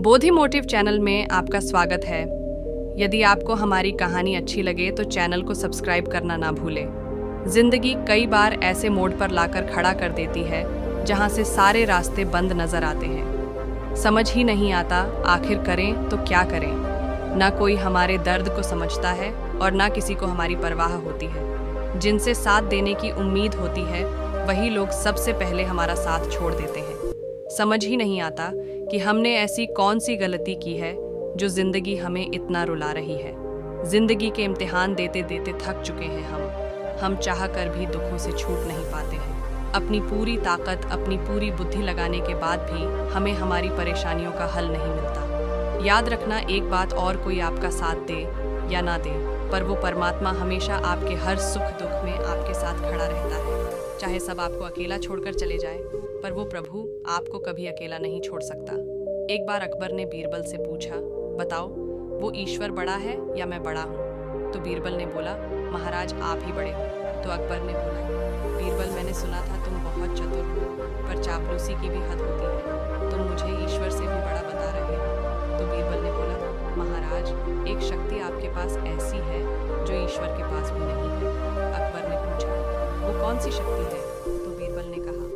बोधि motive channel में आपका स्वागत है। यदि आपको हमारी कहानी अच्छी लगे तो चैनल को सब्सक्राइब करना ना भूलें। जिंदगी कई बार ऐसे मोड़ पर लाकर खड़ा कर देती है जहां से सारे रास्ते बंद नजर आते हैं। समझ ही नहीं आता आखिर करें तो क्या करें। ना कोई हमारे दर्द को समझता है और ना किसी को हमारी परवाह होती है। जिनसे साथ देने की उम्मीद होती है वही लोग सबसे पहले हमारा साथ छोड़ देते हैं। समझ ही नहीं आता कि हमने ऐसी कौन सी गलती की है जो जिंदगी हमें इतना रुला रही है। जिंदगी के इम्तिहान देते देते थक चुके हैं हम चाह कर भी दुखों से छूट नहीं पाते हैं। अपनी पूरी ताकत, अपनी पूरी बुद्धि लगाने के बाद भी हमें हमारी परेशानियों का हल नहीं मिलता। याद रखना, एक बात और, कोई आपका साथ दे या ना दे, पर वो परमात्मा हमेशा आपके हर सुख दुख में आपके साथ खड़ा रहता है। चाहे सब आपको अकेला छोड़कर चले जाए, पर वो प्रभु आपको कभी अकेला नहीं छोड़ सकता। एक बार अकबर ने बीरबल से पूछा, बताओ वो ईश्वर बड़ा है या मैं बड़ा हूँ? तो बीरबल ने बोला, महाराज आप ही बड़े हो। तो अकबर ने बोला, बीरबल मैंने सुना था तुम बहुत चतुर हो, पर चापलूसी की भी हद होती है। तुम मुझे ईश्वर से भी बड़ा बता रहे हो। तो बीरबल ने बोला, महाराज एक शक्ति आपके पास ऐसी है जो ईश्वर के पास भी नहीं है। अकबर ने पूछा, वो कौन सी शक्ति है? तो बीरबल ने कहा,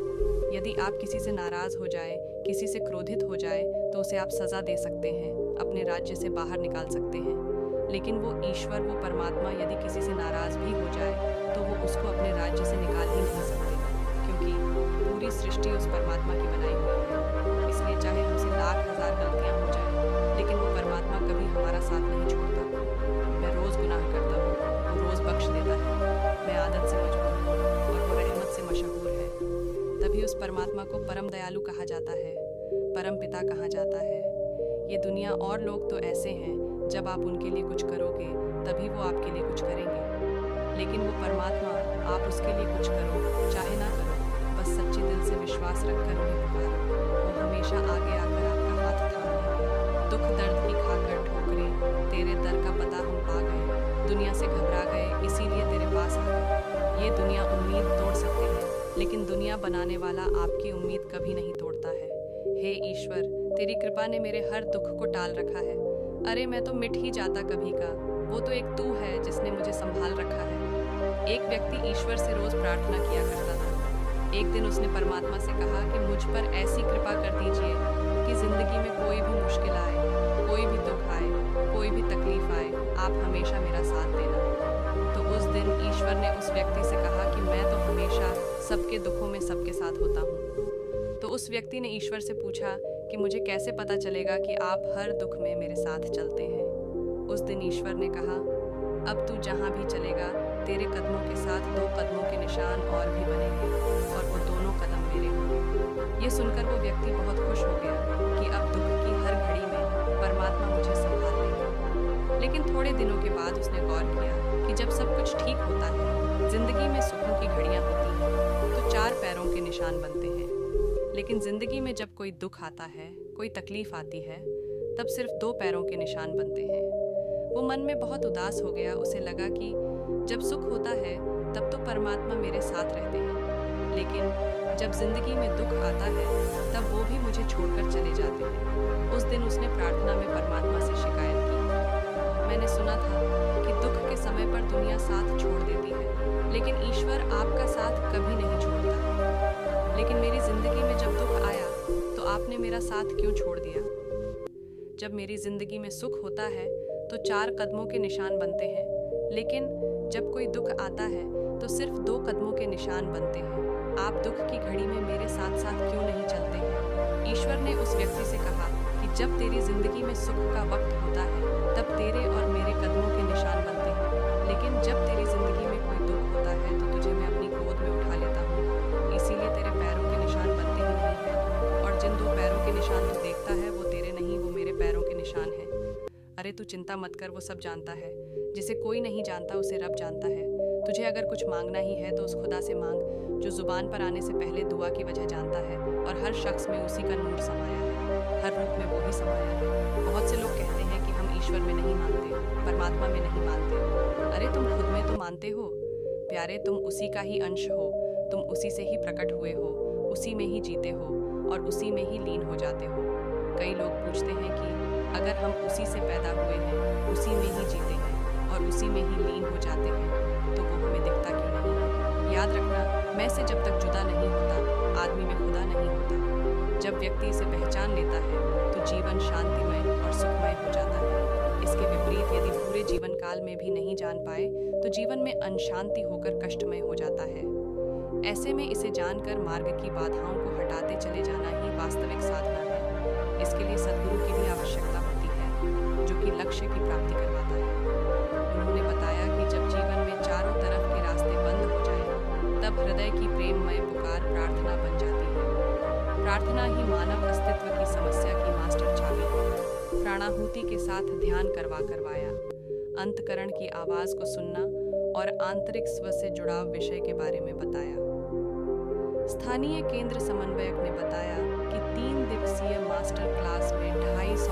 यदि आप किसी से नाराज हो जाए, किसी से क्रोधित हो जाए तो उसे आप सजा दे सकते हैं, अपने राज्य से बाहर निकाल सकते हैं। लेकिन वो ईश्वर, वो परमात्मा यदि किसी से नाराज भी हो जाए तो वो उसको अपने राज्य से निकाल ही नहीं सकते, क्योंकि पूरी सृष्टि उस परमात्मा की बनाई हुई है। इसलिए चाहे हमसे लाख हजार गलतियां हो जाए, लेकिन वो परमात्मा कभी हमारा साथ नहीं छोड़ता। मैं रोज गुनाह करता हूँ, वो रोज बख्श देता है। मैं आदत से मजबूर हूँ और वो रहमत से मशहूर है। तभी उस परमात्मा को परम दयालु कहा जाता है, परम पिता कहा जाता है। ये दुनिया और लोग तो ऐसे हैं, जब आप उनके लिए कुछ करोगे तभी वो आपके लिए कुछ करेंगे। लेकिन वो परमात्मा, आप उसके लिए कुछ करो चाहे ना करो, बस सच्चे दिल से विश्वास रखकर उन्हें पुकारो, वो हमेशा आगे आकर आपका हाथ थाम लेंगे। दुख दर्द की खाकर ठोकरें, तेरे दर का पता हम पा गए, दुनिया से घबरा गए इसीलिए तेरे पास आ गए। ये दुनिया उम्मीद तोड़ सकती है, लेकिन दुनिया बनाने वाला आपकी उम्मीद कभी नहीं तोड़ता है। हे ईश्वर, तेरी कृपा ने मेरे हर दुख को टाल रखा है। अरे मैं तो मिट ही जाता कभी का, वो तो एक तू है जिसने मुझे संभाल रखा है। एक व्यक्ति ईश्वर से रोज प्रार्थना किया करता था। एक दिन उसने परमात्मा से कहा कि मुझ पर ऐसी कृपा कर दीजिए कि जिंदगी में कोई भी मुश्किल आए, कोई भी दुख आए, कोई भी तकलीफ आए, आप हमेशा मेरा साथ देना। तो उस दिन ईश्वर ने उस व्यक्ति से कहा कि मैं तो हमेशा सबके दुखों में सबके साथ होता हूँ। तो उस व्यक्ति ने ईश्वर से पूछा कि मुझे कैसे पता चलेगा कि आप हर दुख में मेरे साथ चलते हैं? उस दिन ईश्वर ने कहा, अब तू जहाँ भी चलेगा तेरे कदमों के साथ 2 कदमों के निशान और भी बनेंगे, और वो दोनों कदम मेरे होंगे। ये सुनकर वो व्यक्ति बहुत खुश हो गया कि अब दुख की हर घड़ी में परमात्मा मुझे संभाल लेंगे। लेकिन थोड़े दिनों के बाद उसने गौर किया कि जब सब कुछ ठीक होता है, जिंदगी में सुखों की घड़ियां होती हैं, तो 4 पैरों के निशान बनते हैं। लेकिन जिंदगी में जब कोई दुख आता है, कोई तकलीफ आती है, तब सिर्फ 2 पैरों के निशान बनते हैं। वो मन में बहुत उदास हो गया। उसे लगा कि जब सुख होता है तब तो परमात्मा मेरे साथ रहते हैं, लेकिन जब जिंदगी में दुख आता है तब वो भी मुझे छोड़कर चले जाते हैं। उस दिन उसने प्रार्थना में परमात्मा से शिकायत की, मैंने सुना था कि दुख के समय पर दुनिया साथ छोड़ देती है, लेकिन ईश्वर आपका साथ कभी नहीं छोड़ता। लेकिन मेरी जिंदगी में जब दुख आया तो आपने मेरा साथ क्यों छोड़ दिया? जब मेरी जिंदगी में सुख होता है तो 4 कदमों के निशान बनते हैं, लेकिन जब कोई दुख आता है तो सिर्फ 2 कदमों के निशान बनते हैं। आप दुख की घड़ी में मेरे साथ साथ क्यों नहीं चलते हैं? ईश्वर ने उस व्यक्ति से कहा कि जब तेरी जिंदगी में सुख का वक्त होता है तब तेरे और मेरे कदमों के निशान बनते हैं, लेकिन जब तेरी जिंदगी में कोई दुख होता है तो तुझे मैं अपनी गोद में उठा लेता हूँ, इसीलिए तेरे पैरों के निशान बनते ही नहीं हैं। और जिन 2 पैरों के निशान तू देखता है वो तेरे नहीं, वो मेरे पैरों के निशान हैं। अरे तू चिंता मत कर, वो सब जानता है। जिसे कोई नहीं जानता उसे रब जानता है। तुझे अगर कुछ मांगना ही है तो उस खुदा से मांग जो जुबान पर आने से पहले दुआ की वजह जानता है, और हर शख्स में उसी का नूर समाया है, हर रूप में वो ही समाया है। बहुत से लोग कहते हैं कि हम ईश्वर में नहीं मानते, परमात्मा में नहीं मानते। अरे तुम खुद में तो मानते हो प्यारे, तुम उसी का ही अंश हो, तुम उसी से ही प्रकट हुए हो, उसी में ही जीते हो और उसी में ही लीन हो जाते हो। कई लोग पूछते हैं कि अगर हम उसी से पैदा हुए हैं, उसी में ही जीते हैं और उसी में ही लीन हो जाते हैं, तो वो हमें दिखता क्यों नहीं? याद रखना, मैं से जब तक जुदा नहीं होता, आदमी में खुदा नहीं होता। जब व्यक्ति इसे पहचान लेता है तो जीवन शांतिमय और सुखमय हो जाता है। इसके विपरीत यदि पूरे जीवन काल में भी नहीं जान पाए तो जीवन में अशांति होकर कष्टमय हो जाता है। ऐसे में इसे जानकर मार्ग की बाधाओं को हटाते चले जाना ही वास्तविक साधना है। इसके लिए सद्गुरु की भी आवश्यकता होती है, जो कि लक्ष्य की प्राप्ति करवाता है। उन्होंने बताया कि जब जीवन में चारों तरफ के रास्ते बंद हो जाए, तब हृदय की प्रेममय पुकार प्रार्थना बन जाती है। प्रार्थना ही मानव अस्तित्व की समस्या की मास्टर चाबी है। प्राणाहुति के साथ ध्यान करवाया, अंतकरण की आवाज को सुनना और आंतरिक स्व से जुड़ाव विषय के बारे में बताया। स्थानीय केंद्र समन्वयक ने बताया कि 3 दिवसीय मास्टर क्लास में 250